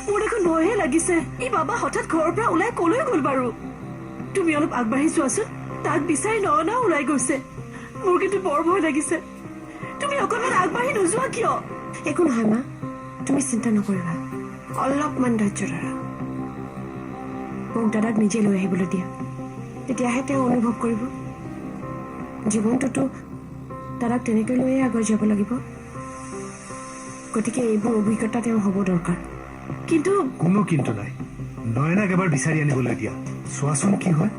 মোৰ দেখোন ভয়হে লাগিছে। ই বাবা হঠাৎ ঘৰৰ পৰা ওলাই কলৈ গ'ল বাৰু? তুমি অলপ আগবাঢ়ি চোৱাচোন, তাক বিচাৰি ন ওলাই গৈছে। মোৰ কিন্তু বৰ ভয় লাগিছে। তুমি অকণমান আগবাঢ়ি নোযোৱা কিয়? একো নহয় মা, তুমি চিন্তা নকৰিবা, অলপমান ধৈৰ্য ধৰা। মোক দাদাক নিজে লৈ আহিবলৈ দিয়া, তেতিয়াহে তেওঁ অনুভৱ কৰিব। জীৱনটোতো দাদাক তেনেকৈ লৈয়ে আগুৱাই যাব লাগিব। গতিকে এইবোৰ অভিজ্ঞতা তেওঁ হ'ব দৰকাৰ। কিন্তু কোনো কিন্তু নাই। নয়নাক এবাৰ বিচাৰি আনিবলৈ দিয়া, চোৱাচোন কি হয়।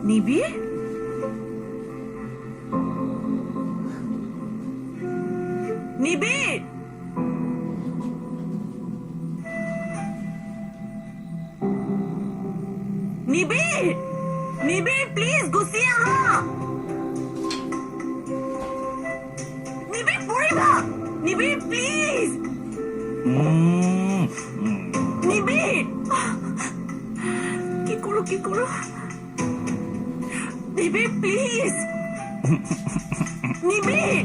নিবিৰ? নিবিৰ! নিবিৰ! নিবিৰ প্লিজ গুচি আহা! নিবিৰ পৰিবা! নিবিৰ প্লিজ! নিবিৰ! কি কৰো? নিবিৰ প্লিজ! নিবিৰ!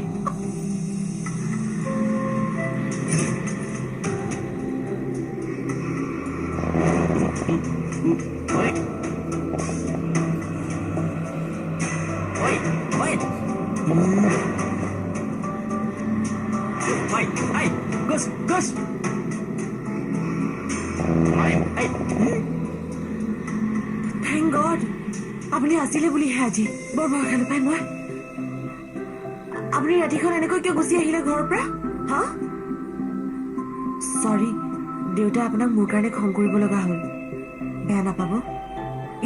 Thank God! আপুনি আছিলে বুলিহে আজি বৰ ভয় নাপায় মই। আপুনি ৰাতিখন এনেকৈ কিয় গুচি আহিলে ঘৰৰ পৰা? হা? চৰি, দেউতাই আপোনাক মোৰ কাৰণে খং কৰিব লগা হ'ল। বেয়া নাপাব।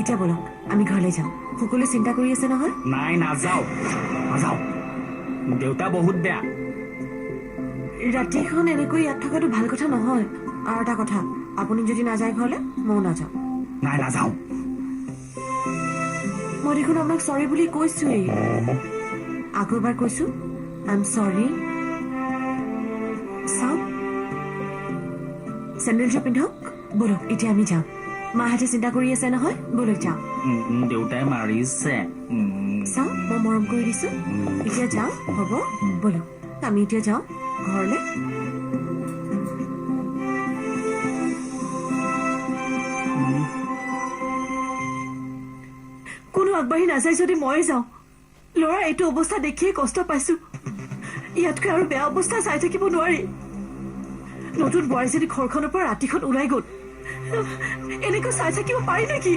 এতিয়া বলক আমি ঘৰলৈ যাওঁ। সকলোৱে চিন্তা কৰি আছে নহয়? নাই, নাযাও। দেউতা বহুত বেয়া। ৰাতিখন এনেকৈ ইয়াত থকাটো ভাল কথা নহয়। আৰু এটা কথা, আপুনি যদি নাযায় ঘৰলৈ, ময়ো নাযাওঁ। নাই, নাযাও। মই দেখোন আপোনাক চৰি বুলি কৈছোৱেই। আকৌ এবাৰ কৈছো, আই এম চৰি। চাওক, চেণ্ডেলযোৰ পিন্ধক। বলক এতিয়া আমি যাওঁ। মাহঁতে চিন্তা কৰি আছে নহয়, বলক যাওঁ। দেউতাই মাৰিছে। চাওঁ, মই মৰম কৰি দিছো। এতিয়া যাওঁ, হ'ব? বলক আমি এতিয়া যাওঁ ঘৰলৈ। কোনো আগবাঢ়ি নাযায় যদি মই যাওঁ। ল'ৰা এইটো অৱস্থা দেখিয়ে কষ্ট পাইছো। ইয়াতকৈ আৰু বেয়া অৱস্থা চাই থাকিব নোৱাৰি। নতুন বোৱাৰীজনী ঘৰখনৰ পৰা ৰাতিখন ওলাই গ'ল। এনেকৈ চাই থাকিব পাৰি নেকি?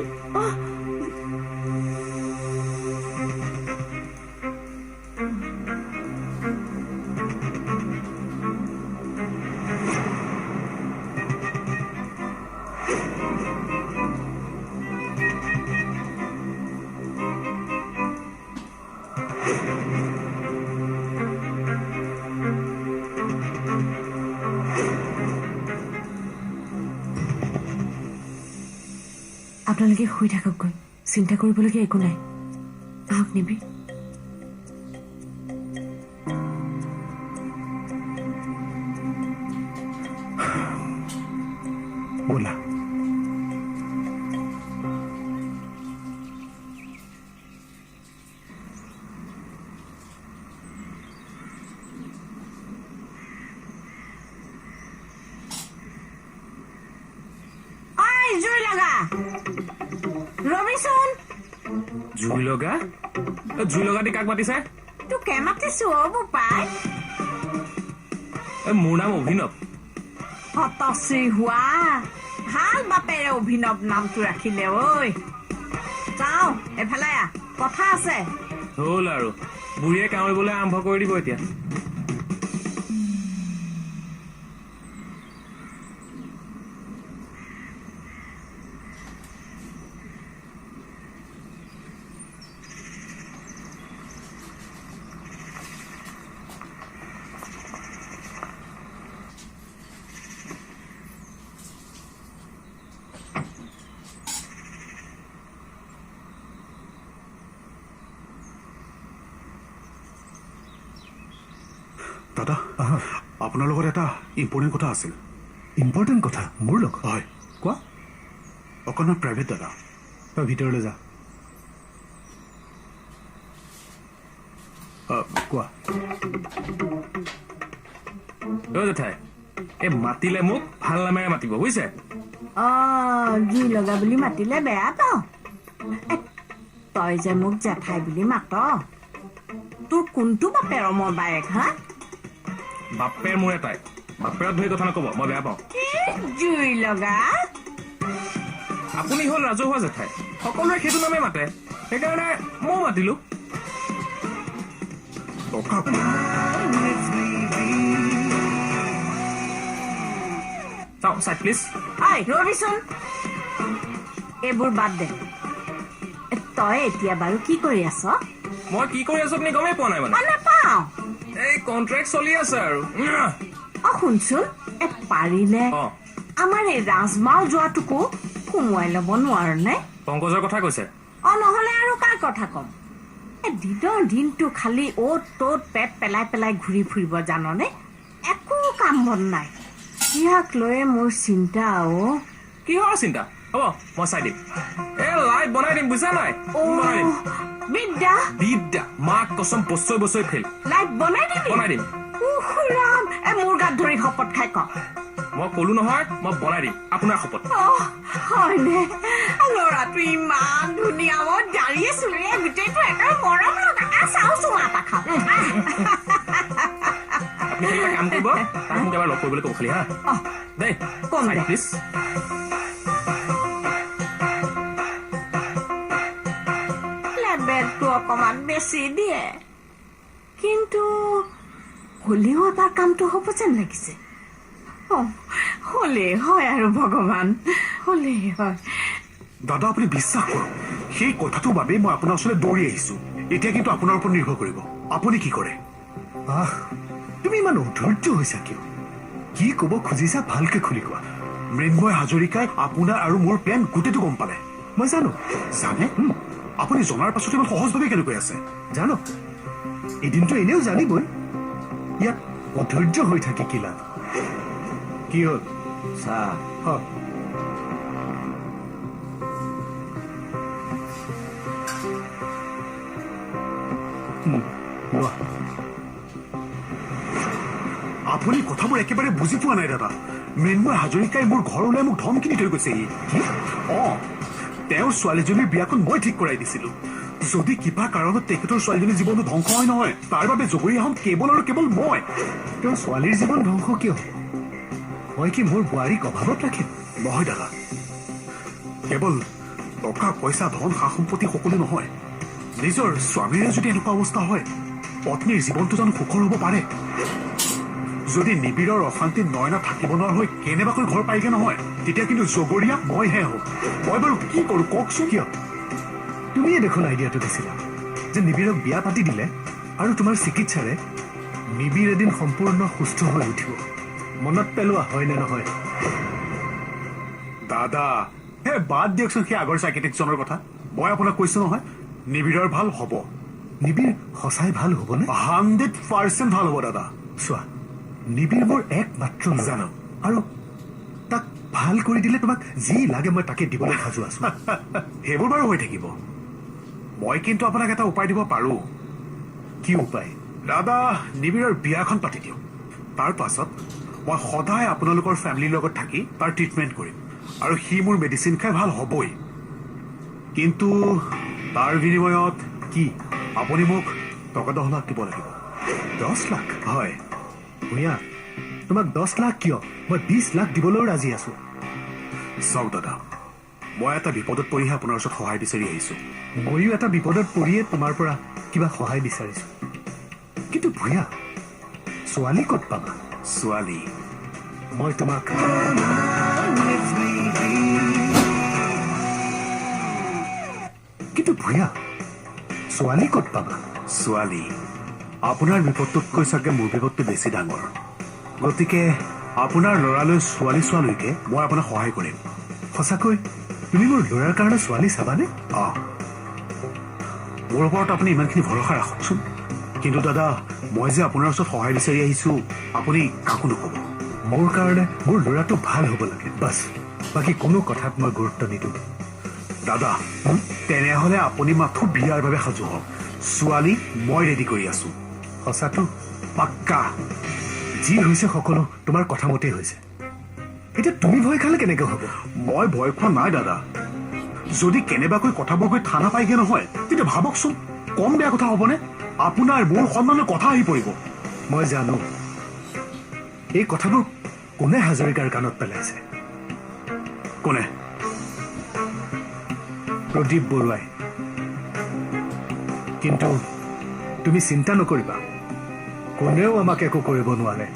আপোনালোকে শুই থাককগৈ, চিন্তা কৰিবলগীয়া একো নাই। আহক নিবি। ব'লা। জুই লগা ৰবিচোন। জুই লগা দি কাক মাতিছে? তোকে মাতিছো অ বোপাই। মোৰ নাম অভিনৱ। হতশ্ৰী হোৱা ভাল বাপেৰে অভিনৱ নামটো ৰাখিলে। ঐ যাওঁ, এফালে কথা আছে। হ'ল আৰু বুঢ়ীয়ে কামুৰিবলৈ আৰম্ভ কৰি দিব এতিয়া। আপোনাৰ লগত এটা ইম্পৰ্টেণ্ট কথা আছিল। ইম্পৰ্টেণ্ট কথা মোৰ লগত? হয়, কোৱা। অকণমান প্ৰাইভেট দাদা। তই ভিতৰলৈ যা। কোৱা। অ' জেঠাই, এই মাতিলে মোক ভাল নামেৰে মাতিব বুজিছে। জুই লগা বুলি মাতিলে বেয়া পাওঁ। তই যে মোক জেঠাই বুলি মাত, তোৰ কোনটো বাপেৰ মই বায়েক? হা, বাপেৰ মোৰ এটাই, বাপেৰত ধৰি কথা নকব, মই বেয়া পাওঁ। জুই লগা আপুনি হ'ল ৰাজহুৱা জেঠাই, সকলোৱে সেইটো নামেই মাতে, সেইকাৰণে ময়ো মাতিলো। টকা চাওক চাই প্লিজ। ৰবিচোন, এইবোৰ বাদ দে। তই এতিয়া বাৰু কি কৰি আছ? মই কি কৰি আছো আপুনি গমেই পোৱা নাই মানে? নাপাওঁ। এই কন্ট্ৰেক্ট চলি আছে আৰু। শুনচোন, পাৰিলে অ' আমাৰ এই ৰাজমাও যোৱাটোকো সোমোৱাই ল'ব নোৱাৰ নে? পংকজৰ কথা কৈছে? নহলে আৰু কাৰ কথা কম? দিনৰ দিনটো খালি অ'ত ত'ত পেট পেলাই পেলাই ঘূৰি ফুৰিব জাননে? একো কাম বন নাই। ইয়াক লৈয়ে মোৰ চিন্তা। কিহৰ চিন্তা? হ'ব মই চাই দিম, লাইট বনাই দিম বুজিছা নাই? বনাই দিম। বিদ্যা বিদ্যা মাক কচম বছৰি বছৰি ফেল। লাইট বনাই দিবি? বনাই দিম। ৰাম, মোৰ গাত ধৰি শপত খাই ক। মই কলো নহয়, মই বনাই দিম, আপোনাৰ শপত। হয়নে? ল'ৰাটো ইমান ধুনীয়া, মই দাঁড়িয়ে চুলিয়ে গোটেইটো একে মৰম লগা। চাওঁ চুমা এটা খাওঁ। আপুনি এটা কাম কৰিব, তাক মোক এবাৰ লগ কৰিবলৈ ক'ব খালি হা দেই। কম দে। প্লিজ। লেবেলটো অকমান বেছি দিয়ে, কিন্তু হলেও এবাৰ কামটো হ'ব যেন লাগিছে। হলেই হয় আৰু ভগৱান, হলেই হয়। দাদা আপুনি বিশ্বাস কৰক, সেই কথাটোৰ বাবেই মই আপোনাৰ ওচৰলৈ দৌৰি আহিছো। এতিয়া কিন্তু আপোনাৰ ওপৰত নিৰ্ভৰ কৰিব, আপুনি কি কৰে। তুমি ইমান অধৈৰ্য হৈছা কিয়? কি ক'ব খুজিছা ভালকে খুলি কোৱা। মৃন্ময় হাজৰিকাই আপোনাৰ আৰু মোৰ প্লেন গোটেইটো গম পালে। মই জানো। জানে? আপুনি জনাৰ পাছতে ইমান সহজভাৱে কেনেকৈ আছে? জানো, এদিনটো এনেও জানিবই। ইয়াত অধৈৰ্য হৈ থাকি কি লাভ? কি হ'ল? চাহ। আপুনি কথাবোৰ একেবাৰে বুজি পোৱা নাই দাদা। মৃন্ময় হাজৰিকাই মোৰ ঘৰলৈ মোক ধমকি দি থৈ গৈছে। তেওঁৰ ছোৱালীজনীৰ বিয়াখন মই ঠিক কৰাই দিছিলো। যদি কিবা কাৰণত তেখেতৰ ছোৱালীজনীৰ জীৱনটো ধ্বংস হয় নহয়, তাৰ বাবে জগৰীয়া হ'ম কেৱল আৰু কেৱল মই। তেওঁৰ ছোৱালীৰ জীৱন ধ্বংস কিয়? মই কি মোৰ বোৱাৰীক অভাৱত ৰাখিম? নহয় দাদা, কেৱল টকা পইচা ধন সা সম্পত্তি সকলো নহয়। নিজৰ স্বামীৰে যদি এনেকুৱা অৱস্থা হয়, পত্নীৰ জীৱনটো জানো সুখৰ হ'ব পাৰে? যদি নিবিড়ৰ অশান্তিত নয়না থাকিব নোৱাৰা হৈ কেনেবাকৈ ঘৰ পাইগে নহয়, তেতিয়া কিন্তু জগৰীয়া মইহে হ'ম। মই বাৰু কি কৰো কওকচোন। কিয়? তুমিয়ে দেখোন আইডিয়াটো দিছিলা যে নিবিড়ক বিয়া পাতি দিলে আৰু তোমাৰ চিকিৎসাৰে নিবিড় এদিন সম্পূৰ্ণ সুস্থ হৈ উঠিব। মনত পেলোৱা হয় নে নহয়? দাদা বাদ দিয়কচোন সেই আগৰ চাইকেটিকজনৰ কথা। মই আপোনাক কৈছো নহয়, নিবিড়ৰ ভাল হ'ব। নিবিড় সঁচাই ভাল হ'বনে? 100% ভাল হ'ব দাদা। চোৱা, নিবিড় মোৰ একমাত্ৰ জানো, আৰু তাক ভাল কৰি দিলে তোমাক যি লাগে মই তাকে দিবলৈ সাজু আছো। সেইবোৰ বাৰু হৈ থাকিব। মই কিন্তু আপোনাক এটা উপায় দিব পাৰো। কি উপায়? দাদা, নিবিড়ৰ বিয়াখন পাতি দিয়ক। তাৰ পাছত মই সদায় আপোনালোকৰ ফেমিলিৰ লগত থাকি তাৰ ট্ৰিটমেণ্ট কৰিম, আৰু সি মোৰ মেডিচিন খাই ভাল হ'বই। কিন্তু তাৰ বিনিময়ত কি? আপুনি মোক টকা 10 লাখ দিব লাগিব। 10 লাখ? হয়। ভূঞা, তোমাক 10 লাখ কিয়? মই 20 লাখ দিবলৈও ৰাজি আছো। চাওক দাদা, মই এটা বিপদত পৰিহে আপোনাৰ ওচৰত সহায় বিচাৰি আহিছো। ময়ো এটা বিপদত পৰিয়ে তোমাৰ পৰা কিবা সহায় বিচাৰিছো। কিন্তু ভূঞা, ছোৱালী ক'ত পাবা? ছোৱালী মই তোমাক কিন্তু ভূঞা, ছোৱালী ক'ত পাবা? ছোৱালী আপোনাৰ বিপদটোতকৈ চাগে মোৰ বিপদটো বেছি ডাঙৰ। গতিকে আপোনাৰ ল'ৰালৈ ছোৱালী চোৱালৈকে মই আপোনাক সহায় কৰিম। সঁচাকৈ তুমি মোৰ ল'ৰাৰ কাৰণে ছোৱালী চাবানে? মোৰ ওপৰত আপুনি ইমানখিনি ভৰসা ৰাখকচোন। কিন্তু দাদা, মই যে আপোনাৰ ওচৰত সহায় বিচাৰি আহিছো আপুনি কাকো নক'ব মোৰ কাৰণে মোৰ ল'ৰাটো ভাল হ'ব লাগে বাছ বাকী কোনো কথাত মই গুৰুত্ব নিদিওঁ দাদা তেনেহ'লে আপুনি মাথো বিয়াৰ বাবে সাজু হওক ছোৱালী মই ৰেডি কৰি আছো সঁচাটো পাক্কা যি হৈছে সকলো তোমাৰ কথা মতেই হৈছে এতিয়া তুমি ভয় খালে কেনেকৈ হ'ব মই ভয় খোৱা নাই দাদা যদি কেনেবাকৈ কথাবোৰ গৈ থানা পাইগে নহয় তেতিয়া ভাবকচোন কম বেয়া কথা হ'বনে আপোনাৰ মোৰ সন্মানৰ কথা আহি পৰিব মই জানো এই কথাবোৰ কোনে হাজৰিকাৰ কাণত পেলাইছে কোনে প্ৰদীপ বৰুৱাই কিন্তু তুমি চিন্তা নকৰিবা কোনেও আমাক একো কৰিব নোৱাৰে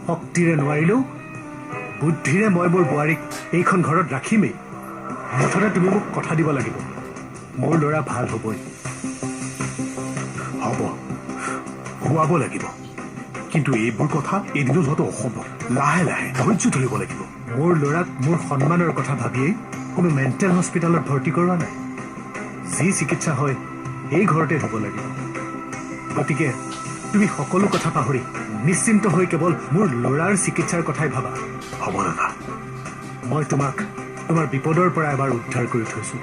শক্তিৰে নোৱাৰিলেও বুদ্ধিৰে মই মোৰ বোৱাৰীক এইখন ঘৰত ৰাখিমেই মুঠতে তুমি মোক কথা দিব লাগিব মোৰ ল'ৰা ভাল হ'বই হ'ব খুৱাব লাগিব কিন্তু এইবোৰ কথা এদিনত হোৱাটো অসম্ভৱ লাহে লাহে ধৈৰ্য ধৰিব লাগিব মোৰ ল'ৰাক মোৰ সন্মানৰ কথা ভাবিয়েই কোনো মেণ্টেল হস্পিটেলত ভৰ্তি কৰোৱা নাই যি চিকিৎসা হয় এই ঘৰতে হ'ব লাগিব গতিকে তুমি সকলো কথা পাহৰি নিশ্চিন্ত হৈ কেৱল মোৰ ল'ৰাৰ চিকিৎসাৰ কথাই ভাবা হ'ব দাদা মই তোমাক তোমাৰ বিপদৰ পৰা এবাৰ উদ্ধাৰ কৰি থৈছোঁ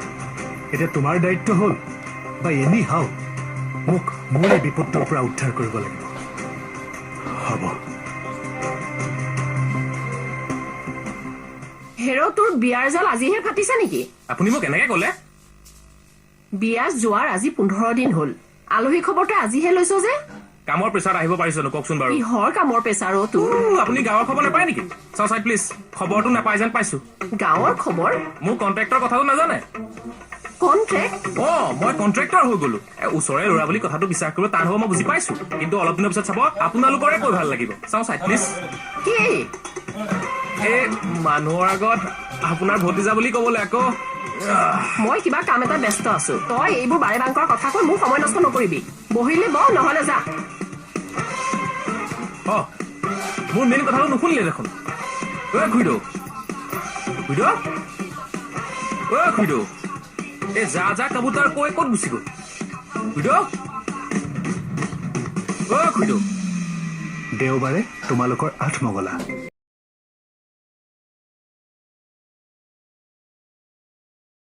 এতিয়া তোমাৰ দায়িত্ব হ'ল বা এনি হাও মোক মোৰ এই বিপদটোৰ পৰা উদ্ধাৰ কৰিব লাগিব হ'ব হেৰ' তোৰ বিয়াৰ জাল আজিহে ফাটিছে নেকি আপুনি মোক এনেকে ক'লে বিয়া যোৱাৰ আজি 15 দিন হ'ল আলহী খবৰ তই আজিহে লৈছ যে কামৰ প্ৰেছাৰত আহিব পাৰিছো কওকচোন বাৰু কিহৰ কামৰ পেচাৰ অ' তোৰ আপুনি গাঁৱৰ খবৰ নাপায় নেকি চাও চাই প্লিজ খবৰটো নাপাই যেন পাইছো গাঁৱৰ খবৰ মোৰ কণ্ট্ৰেক্টৰ কথাটো নাজানে কণ্ট্ৰেক্ট মই কণ্ট্ৰেক্টৰ হৈ গলো ওচৰৰে ল'ৰা বুলি কথাটো বিশ্বাস কৰিব টান হ'ব মই বুজি পাইছো কিন্তু অলপ দিনৰ পিছত চাব আপোনালোকৰে কৈ ভাল লাগিব চাও চাই প্লিজ কি এই মানুহৰ আগত আপোনাৰ ভতিজা বুলি ক'বলৈ আকৌ মই কিবা কাম এটা ব্যস্ত আছো তই এইবোৰ বাৰে বাংকৰ কথা কৈ মোৰ সময় নষ্ট নকৰিবি বহিলে বহ নহলে যা মোৰ মেইন কথাটো নুশুনিলে দেখোন খুইদেউ খুইদেউ এই যা যা কাবুতাৰ কৈ ক'ত গুচি গ'ল খুইদেউ দেওবাৰে তোমালোকৰ 8 মঙলা